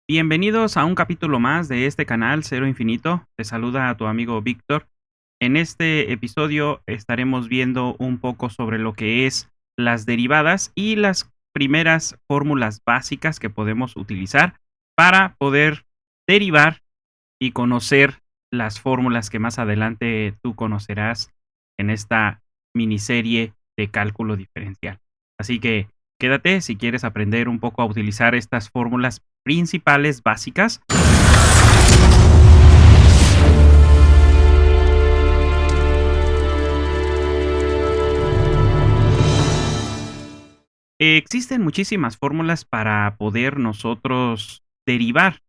Bienvenidos a un capítulo más de este canal Cero Infinito. Te saluda a tu amigo Víctor. En este episodio estaremos viendo un poco sobre lo que es las derivadas y las primeras fórmulas básicas que podemos utilizar para poder derivar y conocer las fórmulas que más adelante tú conocerás en esta miniserie de cálculo diferencial. Así que quédate si quieres aprender un poco a utilizar estas fórmulas principales básicas. Existen muchísimas fórmulas para poder nosotros derivar.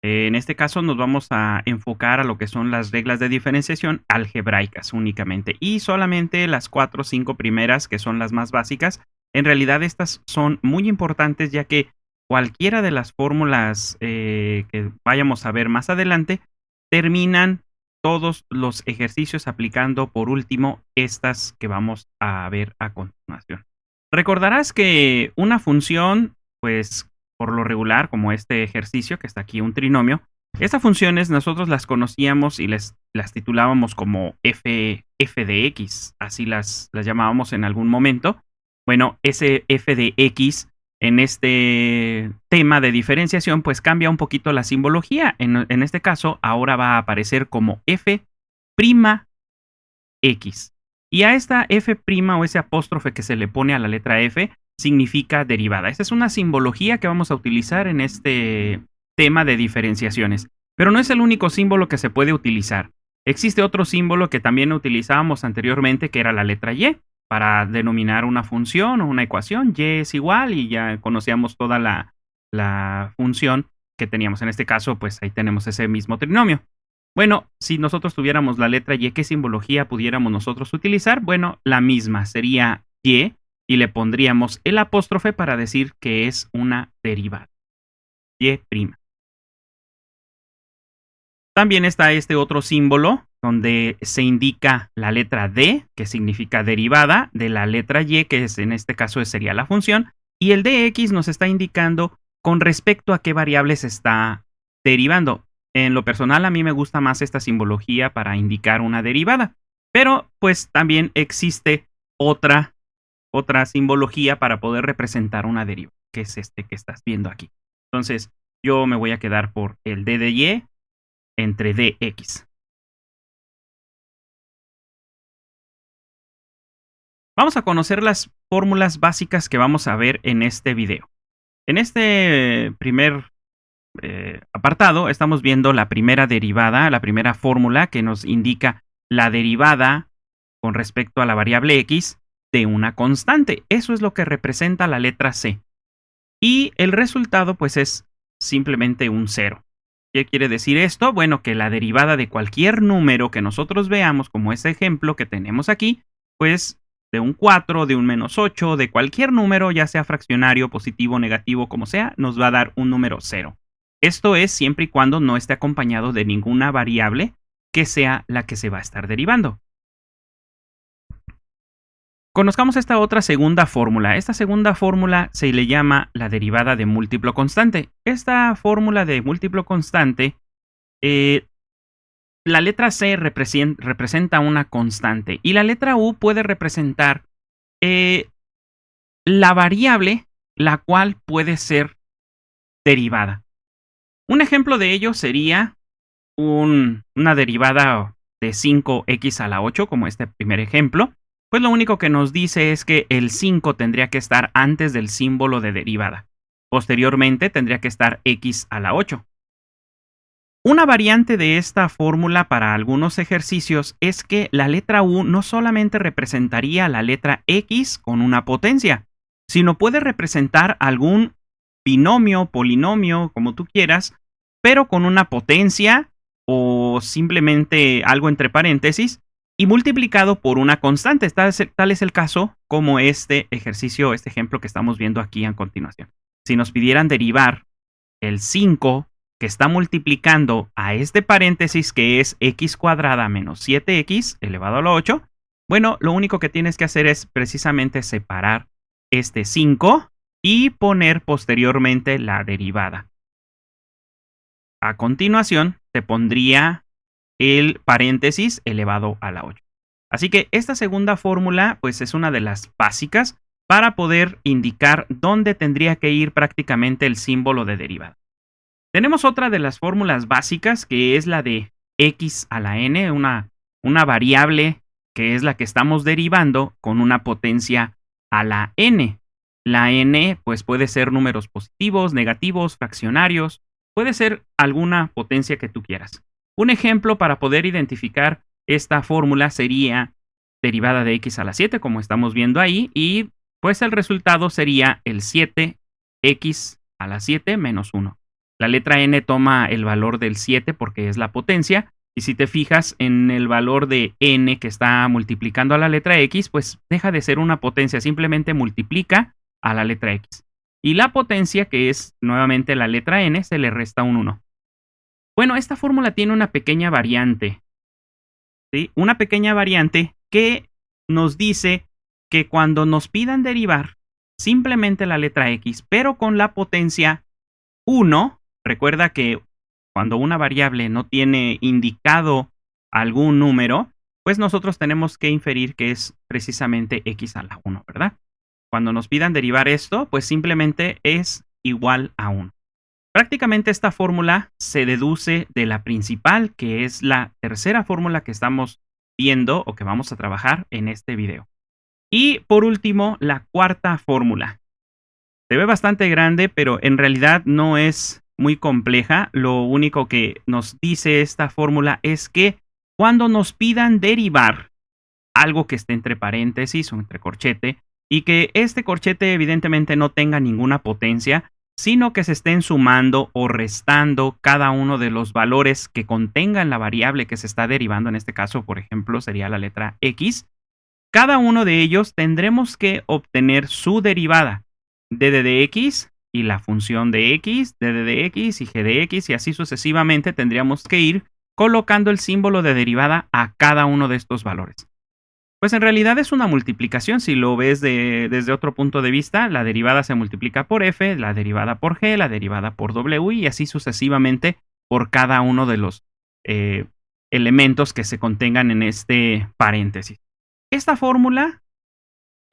En este caso nos vamos a enfocar a lo que son las reglas de diferenciación algebraicas únicamente y solamente las 4 o 5 primeras, que son las más básicas. En realidad estas son muy importantes, ya que cualquiera de las fórmulas que vayamos a ver más adelante terminan todos los ejercicios aplicando por último estas que vamos a ver a continuación. Recordarás que una función, pues por lo regular, como este ejercicio que está aquí, un trinomio, estas funciones nosotros las conocíamos y las titulábamos como f de x, así las llamábamos en algún momento. Bueno, ese f de x en este tema de diferenciación, pues cambia un poquito la simbología. En este caso, ahora va a aparecer como f' x. Y a esta f' o ese apóstrofe que se le pone a la letra f significa derivada. Esa es una simbología que vamos a utilizar en este tema de diferenciaciones. Pero no es el único símbolo que se puede utilizar. Existe otro símbolo que también utilizábamos anteriormente, que era la letra y, para denominar una función o una ecuación. Y es igual y ya conocíamos toda la función que teníamos. En este caso, pues ahí tenemos ese mismo trinomio. Bueno, si nosotros tuviéramos la letra y, ¿qué simbología pudiéramos nosotros utilizar? Bueno, la misma, sería y le pondríamos el apóstrofe para decir que es una derivada. Y'. También está este otro símbolo donde se indica la letra D, que significa derivada, de la letra Y, que es, en este caso sería la función, y el dx nos está indicando con respecto a qué variable se está derivando. En lo personal, a mí me gusta más esta simbología para indicar una derivada, pero pues también existe otra simbología para poder representar una derivada, que es este que estás viendo aquí. Entonces, yo me voy a quedar por el d de y entre dx. Vamos a conocer las fórmulas básicas que vamos a ver en este video. En este primer apartado estamos viendo la primera derivada, la primera fórmula que nos indica la derivada con respecto a la variable x de una constante. Eso es lo que representa la letra c. Y el resultado pues es simplemente un 0. ¿Qué quiere decir esto? Bueno, que la derivada de cualquier número que nosotros veamos, como ese ejemplo que tenemos aquí, pues de un 4, de un -8, de cualquier número, ya sea fraccionario, positivo, negativo, como sea, nos va a dar un número 0. Esto es siempre y cuando no esté acompañado de ninguna variable que sea la que se va a estar derivando. Conozcamos esta otra segunda fórmula. Esta segunda fórmula se le llama la derivada de múltiplo constante. Esta fórmula de múltiplo constante, la letra C representa una constante y la letra U puede representar la variable la cual puede ser derivada. Un ejemplo de ello sería una derivada de 5x a la 8, como este primer ejemplo. Pues lo único que nos dice es que el 5 tendría que estar antes del símbolo de derivada. Posteriormente tendría que estar x a la 8. Una variante de esta fórmula para algunos ejercicios es que la letra U no solamente representaría la letra x con una potencia, sino puede representar algún binomio, polinomio, como tú quieras, pero con una potencia o simplemente algo entre paréntesis y multiplicado por una constante. Tal es el caso como este ejercicio, este ejemplo que estamos viendo aquí a continuación. Si nos pidieran derivar el 5 que está multiplicando a este paréntesis que es x² menos 7x elevado a la 8, bueno, lo único que tienes que hacer es precisamente separar este 5 y poner posteriormente la derivada. A continuación, se pondría el paréntesis elevado a la 8. Así que esta segunda fórmula, pues es una de las básicas para poder indicar dónde tendría que ir prácticamente el símbolo de derivada. Tenemos otra de las fórmulas básicas que es la de x a la n, una variable que es la que estamos derivando con una potencia a la n. La n pues puede ser números positivos, negativos, fraccionarios, puede ser alguna potencia que tú quieras. Un ejemplo para poder identificar esta fórmula sería derivada de x a la 7, como estamos viendo ahí, y pues el resultado sería el 7x a la 7 menos 1. La letra n toma el valor del 7 porque es la potencia, y si te fijas en el valor de n que está multiplicando a la letra x, pues deja de ser una potencia, simplemente multiplica a la letra x. Y la potencia, que es nuevamente la letra n, se le resta un 1. Bueno, esta fórmula tiene una pequeña variante, ¿sí? Una pequeña variante que nos dice que cuando nos pidan derivar simplemente la letra x, pero con la potencia 1, recuerda que cuando una variable no tiene indicado algún número, pues nosotros tenemos que inferir que es precisamente x a la 1, ¿verdad? Cuando nos pidan derivar esto, pues simplemente es igual a 1. Prácticamente esta fórmula se deduce de la principal, que es la tercera fórmula que estamos viendo o que vamos a trabajar en este video. Y por último, la cuarta fórmula. Se ve bastante grande, pero en realidad no es muy compleja. Lo único que nos dice esta fórmula es que cuando nos pidan derivar algo que esté entre paréntesis o entre corchete, y que este corchete evidentemente no tenga ninguna potencia, sino que se estén sumando o restando cada uno de los valores que contengan la variable que se está derivando. En este caso, por ejemplo, sería la letra x. Cada uno de ellos tendremos que obtener su derivada, dd de x y la función de x, dd de x y g de x, y así sucesivamente tendríamos que ir colocando el símbolo de derivada a cada uno de estos valores. Pues en realidad es una multiplicación. Si lo ves desde otro punto de vista, la derivada se multiplica por f, la derivada por g, la derivada por w y así sucesivamente por cada uno de los elementos que se contengan en este paréntesis. Esta fórmula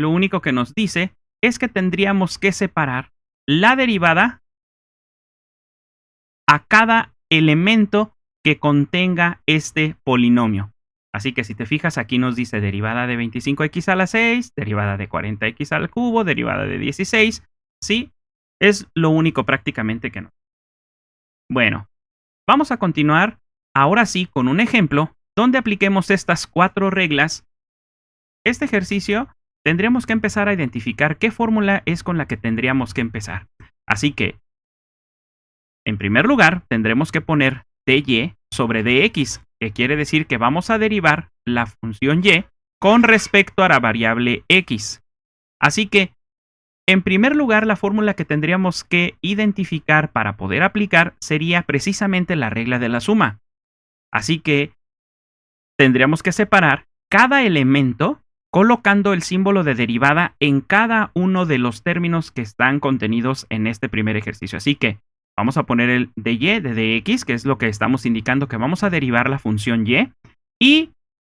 lo único que nos dice es que tendríamos que separar la derivada a cada elemento que contenga este polinomio. Así que si te fijas, aquí nos dice derivada de 25x a la 6, derivada de 40x al cubo, derivada de 16. ¿Sí? Es lo único prácticamente que no. Bueno, vamos a continuar ahora sí con un ejemplo donde apliquemos estas 4 reglas. Este ejercicio tendríamos que empezar a identificar qué fórmula es con la que tendríamos que empezar. Así que, en primer lugar, tendremos que poner dy sobre dx, que quiere decir que vamos a derivar la función y con respecto a la variable x. Así que, en primer lugar, la fórmula que tendríamos que identificar para poder aplicar sería precisamente la regla de la suma. Así que tendríamos que separar cada elemento colocando el símbolo de derivada en cada uno de los términos que están contenidos en este primer ejercicio. Así que vamos a poner el dy de dx, que es lo que estamos indicando que vamos a derivar la función y. Y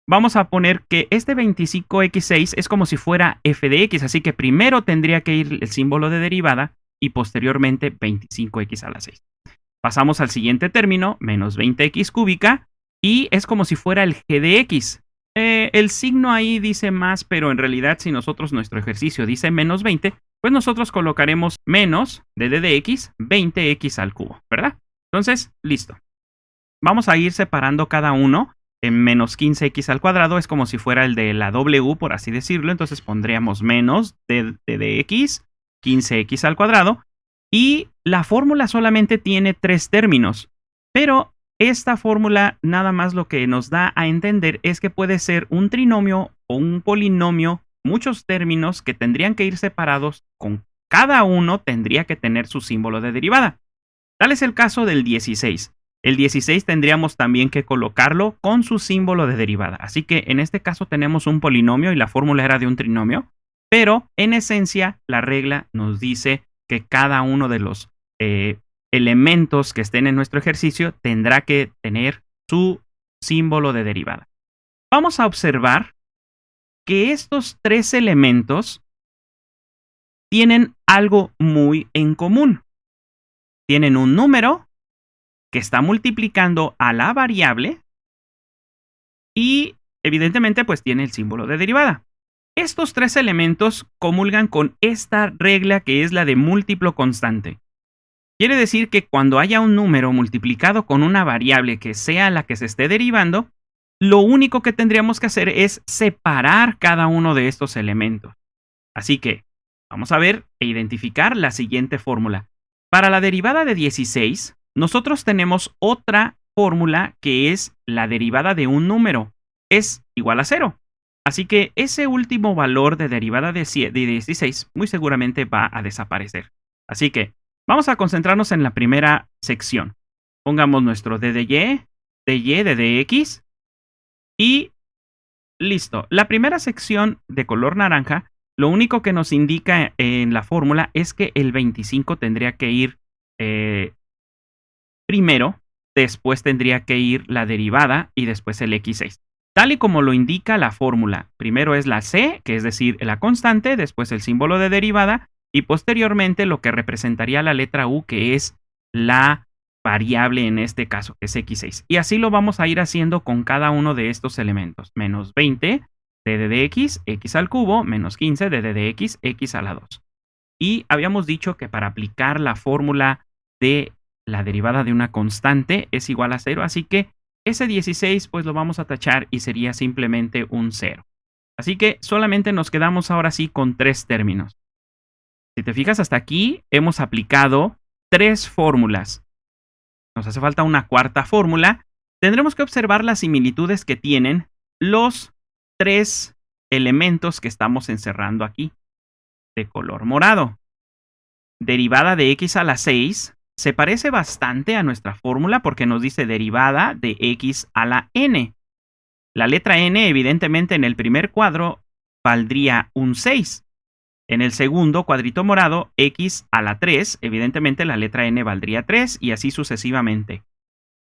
vamos a poner que este 25x6 es como si fuera f de x. Así que primero tendría que ir el símbolo de derivada y posteriormente 25x a la 6. Pasamos al siguiente término, menos 20x cúbica, y es como si fuera el g de x. El signo ahí dice más, pero en realidad si nuestro ejercicio dice menos 20, pues nosotros colocaremos menos dd de x, 20x al cubo, ¿verdad? Entonces, listo. Vamos a ir separando cada uno. En menos 15x al cuadrado es como si fuera el de la w, por así decirlo. Entonces pondríamos menos dd de x, 15x al cuadrado. Y la fórmula solamente tiene 3 términos, pero esta fórmula nada más lo que nos da a entender es que puede ser un trinomio o un polinomio, muchos términos que tendrían que ir separados, con cada uno tendría que tener su símbolo de derivada. Tal es el caso del 16. El 16 tendríamos también que colocarlo con su símbolo de derivada. Así que en este caso tenemos un polinomio y la fórmula era de un trinomio, pero en esencia la regla nos dice que cada uno de los elementos que estén en nuestro ejercicio tendrá que tener su símbolo de derivada. Vamos a observar que estos tres elementos tienen algo muy en común. Tienen un número que está multiplicando a la variable y evidentemente pues tiene el símbolo de derivada. Estos tres elementos comulgan con esta regla que es la de múltiplo constante. Quiere decir que cuando haya un número multiplicado con una variable que sea la que se esté derivando, lo único que tendríamos que hacer es separar cada uno de estos elementos. Así que vamos a ver e identificar la siguiente fórmula. Para la derivada de 16, nosotros tenemos otra fórmula que es la derivada de un número. Es igual a 0. Así que ese último valor de derivada de 16 muy seguramente va a desaparecer. Así que vamos a concentrarnos en la primera sección. Pongamos nuestro d de y, d de x y listo. La primera sección de color naranja, lo único que nos indica en la fórmula es que el 25 tendría que ir primero, después tendría que ir la derivada y después el x6. Tal y como lo indica la fórmula, primero es la c, que es decir, la constante, después el símbolo de derivada y posteriormente lo que representaría la letra u, que es la variable en este caso, que es x6. Y así lo vamos a ir haciendo con cada uno de estos elementos. Menos 20, d de x, x al cubo, menos 15, d de x, x a la 2. Y habíamos dicho que para aplicar la fórmula de la derivada de una constante es igual a 0, así que ese 16 pues lo vamos a tachar y sería simplemente un 0. Así que solamente nos quedamos ahora sí con tres términos. Si te fijas hasta aquí hemos aplicado tres fórmulas. Nos hace falta una cuarta fórmula. Tendremos que observar las similitudes que tienen los tres elementos que estamos encerrando aquí, de color morado. Derivada de x a la 6 se parece bastante a nuestra fórmula porque nos dice derivada de x a la n. La letra n, evidentemente, en el primer cuadro valdría un 6. En el segundo cuadrito morado, x a la 3, evidentemente la letra n valdría 3 y así sucesivamente.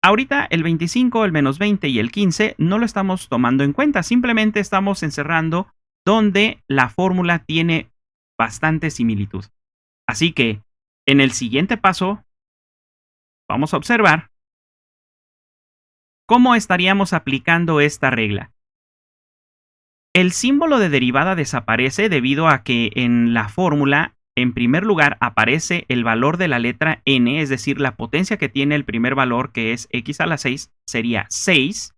Ahorita el 25, el menos 20 y el 15 no lo estamos tomando en cuenta, simplemente estamos encerrando donde la fórmula tiene bastante similitud. Así que en el siguiente paso vamos a observar cómo estaríamos aplicando esta regla. El símbolo de derivada desaparece debido a que en la fórmula, en primer lugar, aparece el valor de la letra n, es decir, la potencia que tiene el primer valor, que es x a la 6, sería 6,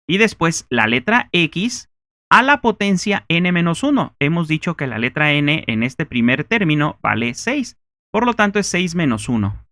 y después la letra x a la potencia n-1. Hemos dicho que la letra n en este primer término vale 6, por lo tanto es 6 menos 1.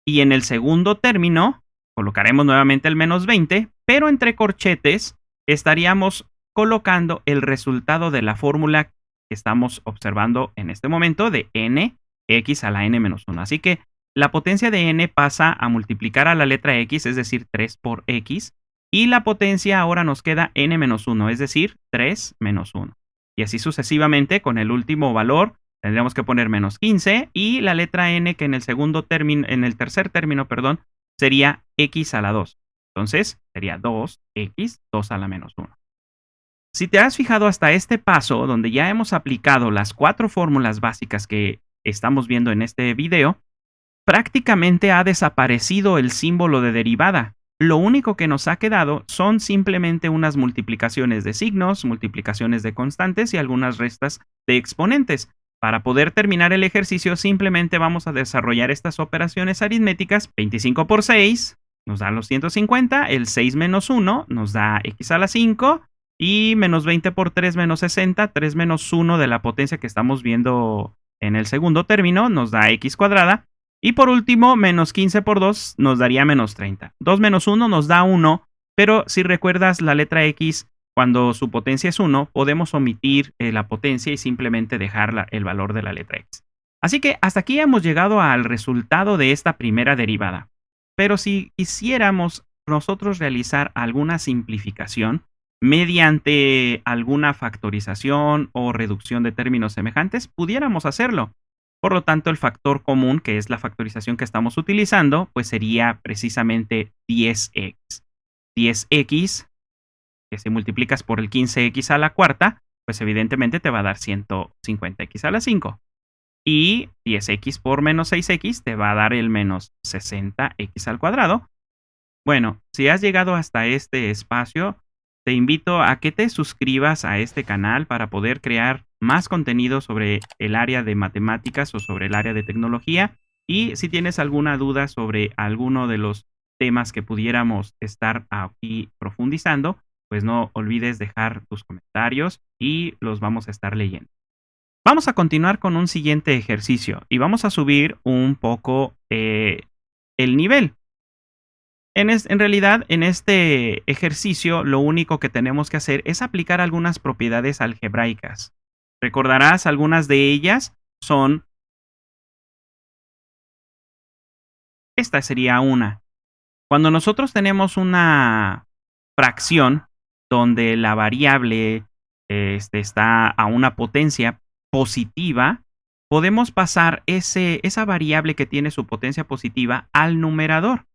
Y en el segundo término colocaremos nuevamente el menos 20, pero entre corchetes estaríamos colocando el resultado de la fórmula que estamos observando en este momento de n, x a la n-1. Así que la potencia de n pasa a multiplicar a la letra x, es decir, 3 por x, y la potencia ahora nos queda n-1, es decir, 3 menos 1. Y así sucesivamente con el último valor tendríamos que poner menos 15 y la letra n que en el tercer término, sería x a la 2. Entonces sería 2x, 2 a la menos 1. Si te has fijado hasta este paso, donde ya hemos aplicado las 4 fórmulas básicas que estamos viendo en este video, prácticamente ha desaparecido el símbolo de derivada. Lo único que nos ha quedado son simplemente unas multiplicaciones de signos, multiplicaciones de constantes y algunas restas de exponentes. Para poder terminar el ejercicio, simplemente vamos a desarrollar estas operaciones aritméticas. 25 por 6 nos da los 150, el 6 menos 1 nos da x a la 5, y menos 20 por 3 menos 60, 3 menos 1 de la potencia que estamos viendo en el segundo término nos da x cuadrada. Y por último, menos 15 por 2 nos daría menos 30. 2 menos 1 nos da 1, pero si recuerdas la letra x, cuando su potencia es 1, podemos omitir la potencia y simplemente dejar el valor de la letra x. Así que hasta aquí hemos llegado al resultado de esta primera derivada. Pero si quisiéramos nosotros realizar alguna simplificación mediante alguna factorización o reducción de términos semejantes, pudiéramos hacerlo. Por lo tanto, el factor común, que es la factorización que estamos utilizando, pues sería precisamente 10x. 10x, que si multiplicas por el 15x a la cuarta, pues evidentemente te va a dar 150x a la 5. Y 10x por menos 6x te va a dar el menos 60x al cuadrado. Bueno, si has llegado hasta este espacio, te invito a que te suscribas a este canal para poder crear más contenido sobre el área de matemáticas o sobre el área de tecnología. Y si tienes alguna duda sobre alguno de los temas que pudiéramos estar aquí profundizando, pues no olvides dejar tus comentarios y los vamos a estar leyendo. Vamos a continuar con un siguiente ejercicio y vamos a subir un poco el nivel. En realidad, en este ejercicio, lo único que tenemos que hacer es aplicar algunas propiedades algebraicas. Recordarás, algunas de ellas son... Esta sería una. Cuando nosotros tenemos una fracción donde la variable está a una potencia positiva, podemos pasar esa variable que tiene su potencia positiva al numerador.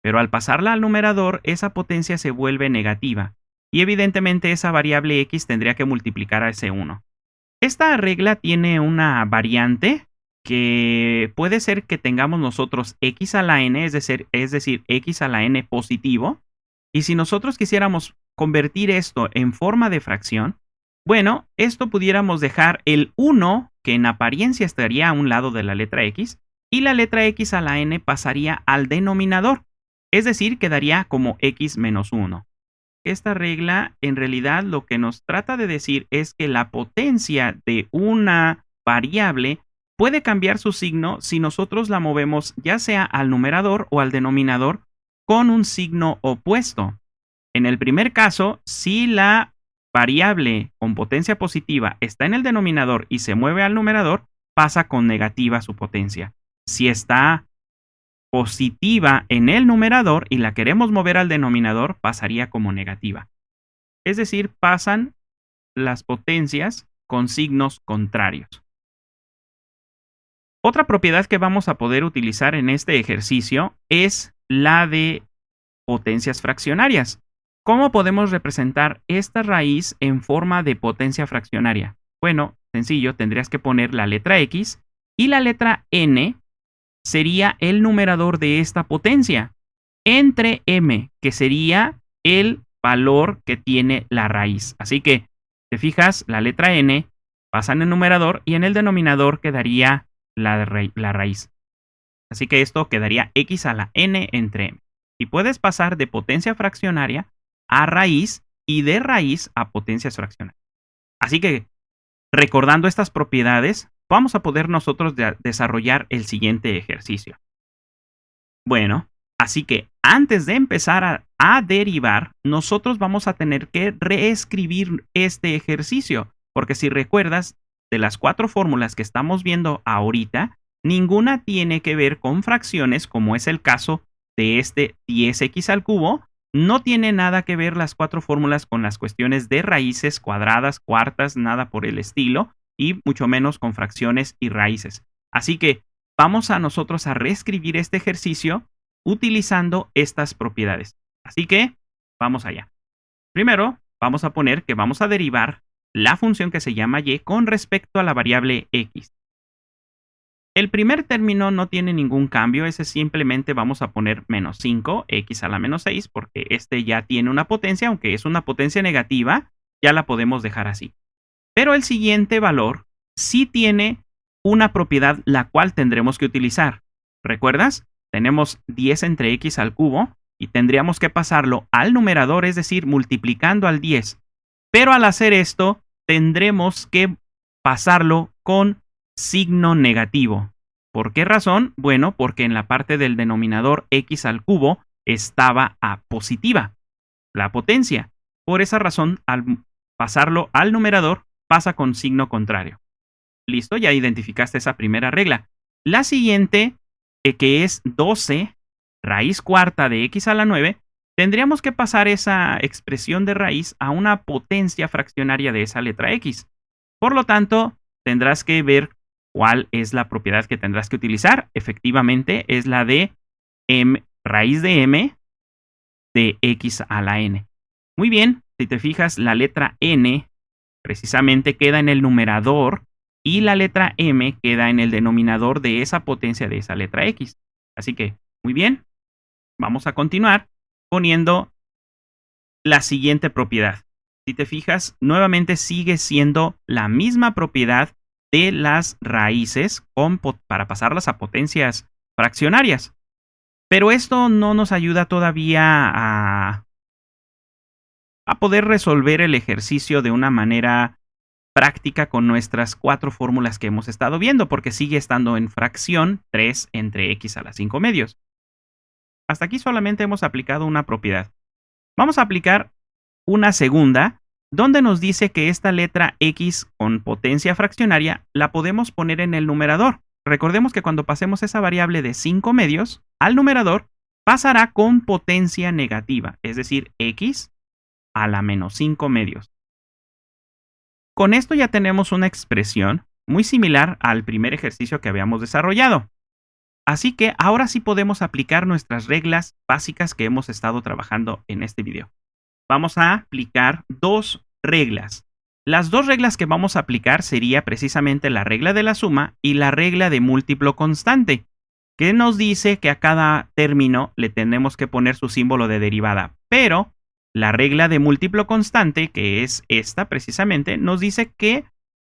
Pero al pasarla al numerador, esa potencia se vuelve negativa. Y evidentemente esa variable x tendría que multiplicar a ese 1. Esta regla tiene una variante que puede ser que tengamos nosotros x a la n, es decir, x a la n positivo. Y si nosotros quisiéramos convertir esto en forma de fracción, bueno, esto pudiéramos dejar el 1, que en apariencia estaría a un lado de la letra x, y la letra x a la n pasaría al denominador. Es decir, quedaría como x menos 1. Esta regla en realidad lo que nos trata de decir es que la potencia de una variable puede cambiar su signo si nosotros la movemos ya sea al numerador o al denominador con un signo opuesto. En el primer caso, si la variable con potencia positiva está en el denominador y se mueve al numerador, pasa con negativa su potencia. Si está positiva en el numerador y la queremos mover al denominador, pasaría como negativa. Es decir, pasan las potencias con signos contrarios. Otra propiedad que vamos a poder utilizar en este ejercicio es la de potencias fraccionarias. ¿Cómo podemos representar esta raíz en forma de potencia fraccionaria? Bueno, sencillo, tendrías que poner la letra x y la letra n sería el numerador de esta potencia, entre m, que sería el valor que tiene la raíz. Así que, te fijas, la letra n pasa en el numerador y en el denominador quedaría la raíz. Así que esto quedaría x a la n entre m. Y puedes pasar de potencia fraccionaria a raíz y de raíz a potencias fraccionarias. Así que, recordando estas propiedades, vamos a poder nosotros desarrollar el siguiente ejercicio. Bueno, así que antes de empezar a derivar, nosotros vamos a tener que reescribir este ejercicio, porque si recuerdas, de las 4 fórmulas que estamos viendo ahorita, ninguna tiene que ver con fracciones, como es el caso de este 10x al cubo. No tiene nada que ver las 4 fórmulas con las cuestiones de raíces cuadradas, cuartas, nada por el estilo, y mucho menos con fracciones y raíces. Así que vamos a nosotros a reescribir este ejercicio utilizando estas propiedades. Así que vamos allá. Primero, vamos a poner que vamos a derivar la función que se llama y con respecto a la variable x. El primer término no tiene ningún cambio, ese simplemente vamos a poner menos 5, x a la menos 6, porque este ya tiene una potencia, aunque es una potencia negativa, ya la podemos dejar así. Pero el siguiente valor sí tiene una propiedad la cual tendremos que utilizar. ¿Recuerdas? Tenemos 10 entre x al cubo y tendríamos que pasarlo al numerador, es decir, multiplicando al 10. Pero al hacer esto, tendremos que pasarlo con signo negativo. ¿Por qué razón? Bueno, porque en la parte del denominador x al cubo estaba a positiva, la potencia. Por esa razón, al pasarlo al numerador, pasa con signo contrario. Listo, ya identificaste esa primera regla. La siguiente, que es 12 raíz cuarta de x a la 9, tendríamos que pasar esa expresión de raíz a una potencia fraccionaria de esa letra x. Por lo tanto, tendrás que ver ¿Cuál es la propiedad que tendrás que utilizar? Efectivamente, es la de raíz de m de x a la n. Muy bien, si te fijas, la letra n precisamente queda en el numerador y la letra m queda en el denominador de esa potencia de esa letra x. Así que, muy bien, vamos a continuar poniendo la siguiente propiedad. Si te fijas, nuevamente sigue siendo la misma propiedad de las raíces para pasarlas a potencias fraccionarias. Pero esto no nos ayuda todavía a poder resolver el ejercicio de una manera práctica con nuestras 4 fórmulas que hemos estado viendo, porque sigue estando en fracción 3 entre x a la 5 medios. Hasta aquí solamente hemos aplicado una propiedad. Vamos a aplicar una segunda, donde nos dice que esta letra x con potencia fraccionaria la podemos poner en el numerador. Recordemos que cuando pasemos esa variable de 5 medios al numerador, pasará con potencia negativa, es decir, x a la menos 5 medios. Con esto ya tenemos una expresión muy similar al primer ejercicio que habíamos desarrollado. Así que ahora sí podemos aplicar nuestras reglas básicas que hemos estado trabajando en este video. Vamos a aplicar 2 reglas. Las 2 reglas que vamos a aplicar sería precisamente la regla de la suma y la regla de múltiplo constante, que nos dice que a cada término le tenemos que poner su símbolo de derivada, pero la regla de múltiplo constante, que es esta precisamente, nos dice que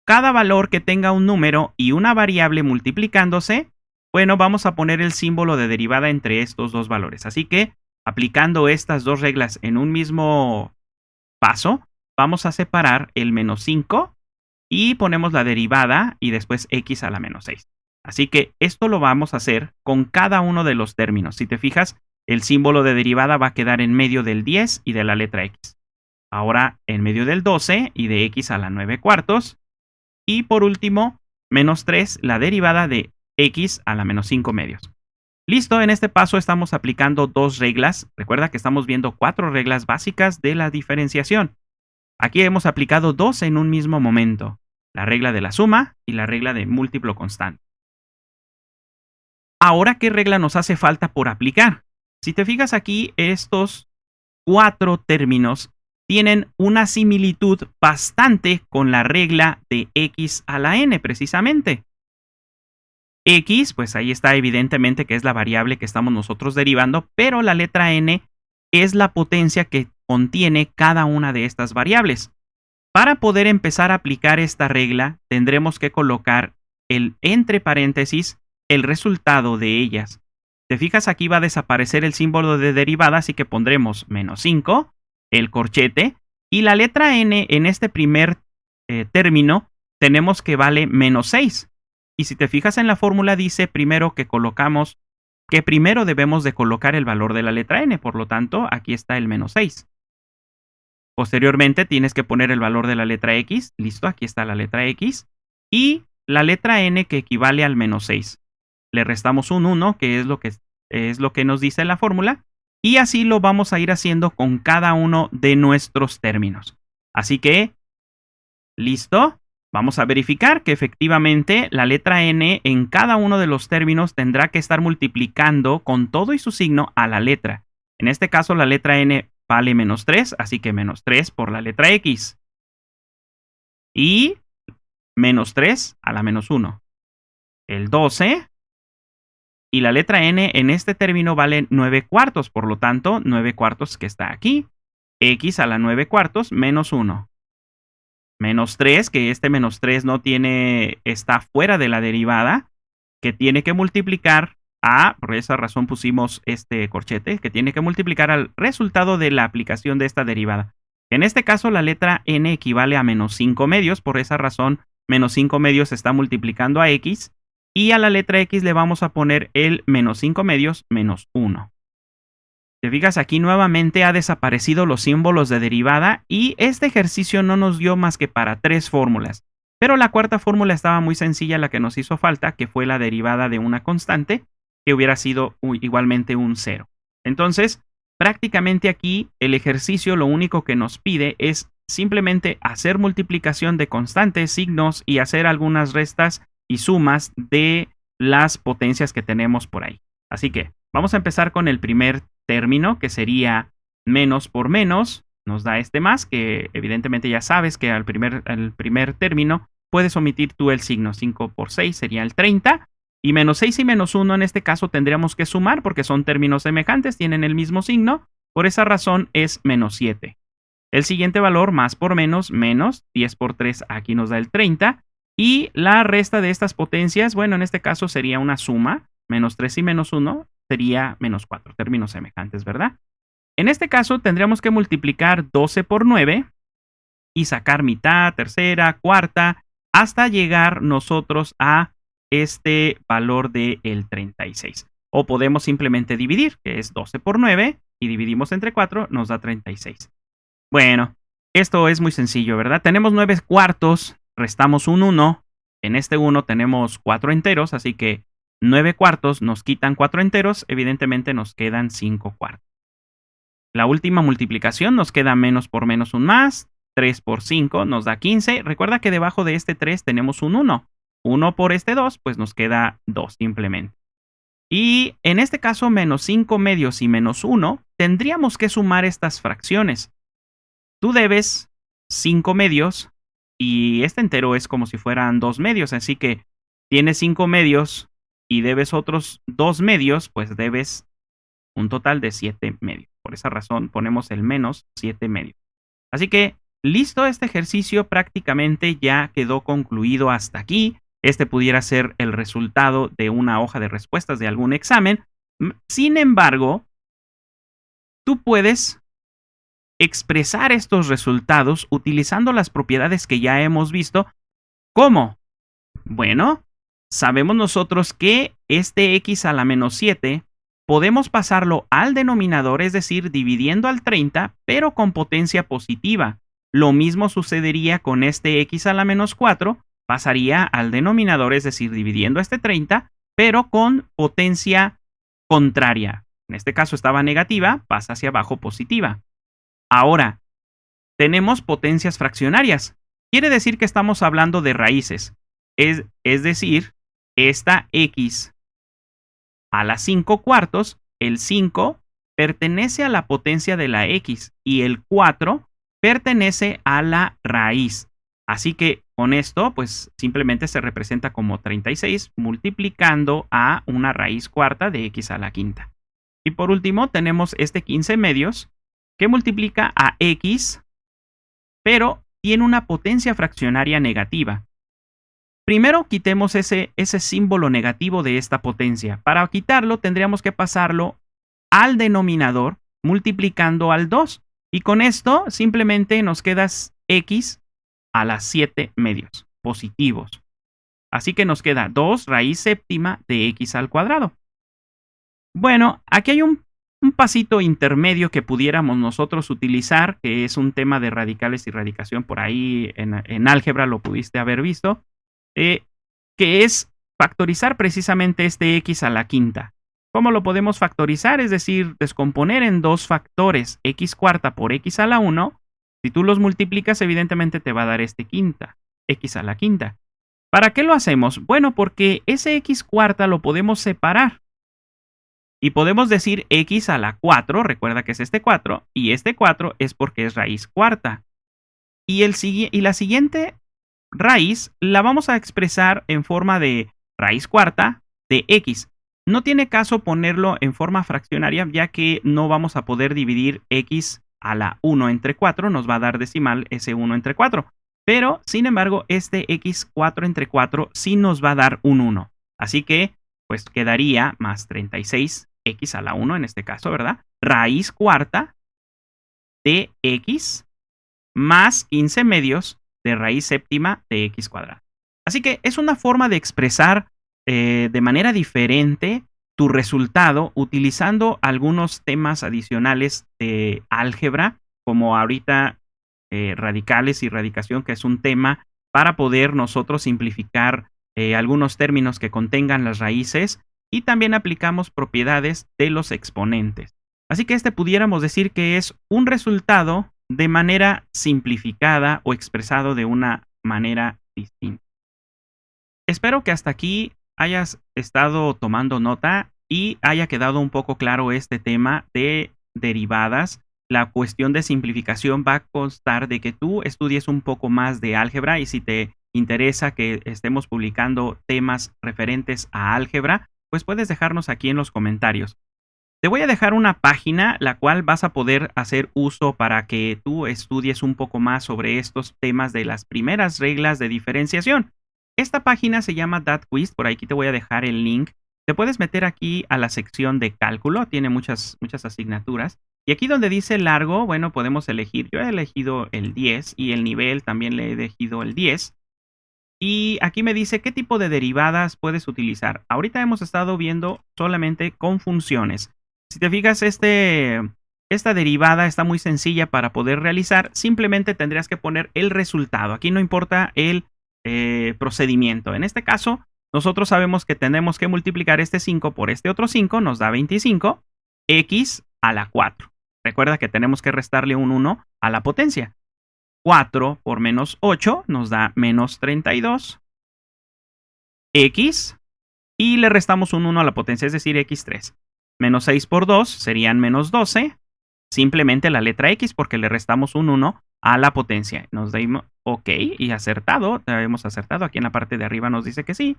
cada valor que tenga un número y una variable multiplicándose, bueno, vamos a poner el símbolo de derivada entre estos 2 valores. Así que, aplicando estas 2 reglas en un mismo paso, vamos a separar el menos 5 y ponemos la derivada y después x a la menos 6. Así que esto lo vamos a hacer con cada uno de los términos. Si te fijas, el símbolo de derivada va a quedar en medio del 10 y de la letra x. Ahora en medio del 12 y de x a la 9 cuartos. Y por último, menos 3, la derivada de x a la menos 5 medios. Listo, en este paso estamos aplicando 2 reglas. Recuerda que estamos viendo 4 reglas básicas de la diferenciación. Aquí hemos aplicado 2 en un mismo momento. La regla de la suma y la regla de múltiplo constante. Ahora, ¿qué regla nos hace falta por aplicar? Si te fijas aquí, estos 4 términos tienen una similitud bastante con la regla de x a la n, precisamente. X, pues ahí está evidentemente que es la variable que estamos nosotros derivando, pero la letra n es la potencia que contiene cada una de estas variables. Para poder empezar a aplicar esta regla, tendremos que colocar entre paréntesis el resultado de ellas. Te fijas, aquí va a desaparecer el símbolo de derivada, así que pondremos menos 5, el corchete, y la letra n en este primer término tenemos que vale menos 6. Y si te fijas en la fórmula dice primero que primero debemos de colocar el valor de la letra n, por lo tanto aquí está el menos 6. Posteriormente tienes que poner el valor de la letra x, listo, aquí está la letra x, y la letra n que equivale al menos 6. Le restamos un 1, que es lo que nos dice la fórmula, y así lo vamos a ir haciendo con cada uno de nuestros términos. Así que, listo, vamos a verificar que efectivamente la letra n en cada uno de los términos tendrá que estar multiplicando con todo y su signo a la letra. En este caso la letra n vale menos 3, así que menos 3 por la letra x. Y menos 3 a la menos 1. El 12. Y la letra n en este término vale 9 cuartos, por lo tanto, 9 cuartos que está aquí. X a la 9 cuartos menos 1. Menos 3, que este menos 3 está fuera de la derivada, que tiene que multiplicar por esa razón pusimos este corchete, que tiene que multiplicar al resultado de la aplicación de esta derivada. En este caso, la letra n equivale a menos 5 medios, por esa razón, menos 5 medios está multiplicando a x, y a la letra x le vamos a poner el menos 5 medios menos 1. Te fijas, aquí nuevamente ha desaparecido los símbolos de derivada y este ejercicio no nos dio más que para 3 fórmulas. Pero la cuarta fórmula estaba muy sencilla, la que nos hizo falta, que fue la derivada de una constante, que hubiera sido igualmente un 0. Entonces, prácticamente aquí el ejercicio lo único que nos pide es simplemente hacer multiplicación de constantes, signos y hacer algunas restas y sumas de las potencias que tenemos por ahí. Así que vamos a empezar con el primer término, que sería menos por menos, nos da este más, que evidentemente ya sabes que al primer término puedes omitir tú el signo. 5 por 6 sería el 30, y menos 6 y menos 1 en este caso tendríamos que sumar porque son términos semejantes, tienen el mismo signo, por esa razón es menos 7. El siguiente valor, más por menos, 10 por 3 aquí nos da el 30, y la resta de estas potencias, bueno, en este caso sería una suma, menos 3 y menos 1 sería menos 4, términos semejantes, ¿verdad? En este caso tendríamos que multiplicar 12 por 9 y sacar mitad, tercera, cuarta, hasta llegar nosotros a este valor del 36. O podemos simplemente dividir, que es 12 por 9, y dividimos entre 4, nos da 36. Bueno, esto es muy sencillo, ¿verdad? Tenemos 9 cuartos, restamos un 1. En este 1 tenemos 4 enteros, así que 9 cuartos nos quitan 4 enteros, evidentemente nos quedan 5 cuartos. La última multiplicación nos queda menos por menos un más, 3 por 5 nos da 15. Recuerda que debajo de este 3 tenemos un 1. 1 por este 2, pues nos queda 2 simplemente. Y en este caso, menos 5 medios y menos 1, tendríamos que sumar estas fracciones. Tú debes 5 medios y este entero es como si fueran 2 medios, así que tienes 5 medios y debes otros 2 medios, pues debes un total de 7 medios. Por esa razón ponemos el menos 7 medios. Así que listo, este ejercicio prácticamente ya quedó concluido hasta aquí. Este pudiera ser el resultado de una hoja de respuestas de algún examen. Sin embargo, tú puedes expresar estos resultados utilizando las propiedades que ya hemos visto. ¿Cómo? Bueno, sabemos nosotros que este x a la menos 7 podemos pasarlo al denominador, es decir, dividiendo al 30, pero con potencia positiva. Lo mismo sucedería con este x a la menos 4, pasaría al denominador, es decir, dividiendo este 30, pero con potencia contraria. En este caso estaba negativa, pasa hacia abajo positiva. Ahora, tenemos potencias fraccionarias. Quiere decir que estamos hablando de raíces. Es decir, esta x a la 5 cuartos, el 5 pertenece a la potencia de la x y el 4 pertenece a la raíz. Así que con esto, pues simplemente se representa como 36 multiplicando a una raíz cuarta de x a la quinta. Y por último, tenemos este 15 medios que multiplica a x, pero tiene una potencia fraccionaria negativa. Primero quitemos ese símbolo negativo de esta potencia. Para quitarlo tendríamos que pasarlo al denominador multiplicando al 2. Y con esto simplemente nos queda x a las 7 medios positivos. Así que nos queda 2 raíz séptima de x al cuadrado. Bueno, aquí hay un pasito intermedio que pudiéramos nosotros utilizar, que es un tema de radicales y radicación. Por ahí en álgebra lo pudiste haber visto. Que es factorizar precisamente este x a la quinta. ¿Cómo lo podemos factorizar? Es decir, descomponer en dos factores x cuarta por x a la 1. Si tú los multiplicas, evidentemente te va a dar este quinta, x a la quinta. ¿Para qué lo hacemos? Bueno, porque ese x cuarta lo podemos separar. Y podemos decir x a la 4, recuerda que es este 4, y este 4 es porque es raíz cuarta. Y la siguiente raíz la vamos a expresar en forma de raíz cuarta de x. No tiene caso ponerlo en forma fraccionaria, ya que no vamos a poder dividir x a la 1 entre 4, nos va a dar decimal ese 1 entre 4. Pero, sin embargo, este x4 entre 4 sí nos va a dar un 1. Así que, pues quedaría más 36x a la 1 en este caso, ¿verdad? Raíz cuarta de x más 15 medios de raíz séptima de x cuadrada. Así que es una forma de expresar de manera diferente tu resultado utilizando algunos temas adicionales de álgebra, como ahorita radicales y radicación, que es un tema para poder nosotros simplificar algunos términos que contengan las raíces, y también aplicamos propiedades de los exponentes. Así que pudiéramos decir que es un resultado de manera simplificada o expresado de una manera distinta. espero que hasta aquí hayas estado tomando nota y haya quedado un poco claro este tema de derivadas. La cuestión de simplificación va a constar de que tú estudies un poco más de álgebra y si te interesa que estemos publicando temas referentes a álgebra, pues puedes dejarnos aquí en los comentarios. Te voy a dejar una página la cual vas a poder hacer uso para que tú estudies un poco más sobre estos temas de las primeras reglas de diferenciación. Esta página se llama DATQuiz, por aquí te voy a dejar el link. Te puedes meter aquí a la sección de cálculo, tiene muchas asignaturas. Y aquí donde dice largo, bueno, podemos elegir. Yo he elegido el 10 y el nivel también le he elegido el 10. Y aquí me dice qué tipo de derivadas puedes utilizar. Ahorita hemos estado viendo solamente con funciones. Si te fijas, esta derivada está muy sencilla para poder realizar. Simplemente tendrías que poner el resultado. Aquí no importa el procedimiento. En este caso, nosotros sabemos que tenemos que multiplicar este 5 por este otro 5. Nos da 25. X a la 4. Recuerda que tenemos que restarle un 1 a la potencia. 4 por menos 8 nos da menos 32. X. Y le restamos un 1 a la potencia, es decir, x3. Menos 6 por 2 serían menos 12. Simplemente la letra X porque le restamos un 1 a la potencia. Nos dimos OK y acertado. Hemos acertado. Aquí en la parte de arriba nos dice que sí.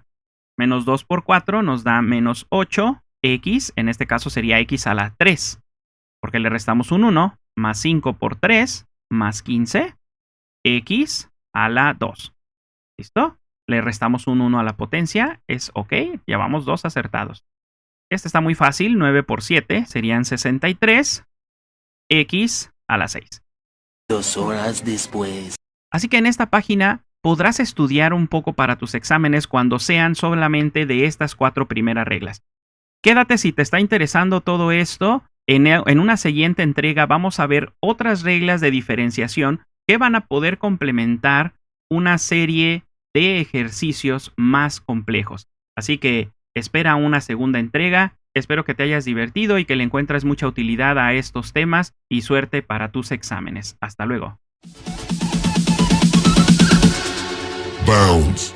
Menos 2 por 4 nos da menos 8. X, en este caso sería X a la 3. Porque le restamos un 1. Más 5 por 3. Más 15. X a la 2. ¿Listo? Le restamos un 1 a la potencia. Es OK. Llevamos 2 acertados. Este está muy fácil. 9 por 7 serían 63. X a la 6. 2 horas después. Así que en esta página podrás estudiar un poco para tus exámenes cuando sean solamente de estas 4 primeras reglas. Quédate si te está interesando todo esto. En una siguiente entrega vamos a ver otras reglas de diferenciación que van a poder complementar una serie de ejercicios más complejos. Así que espera una segunda entrega. Espero que te hayas divertido y que le encuentres mucha utilidad a estos temas y suerte para tus exámenes. Hasta luego. Bounce.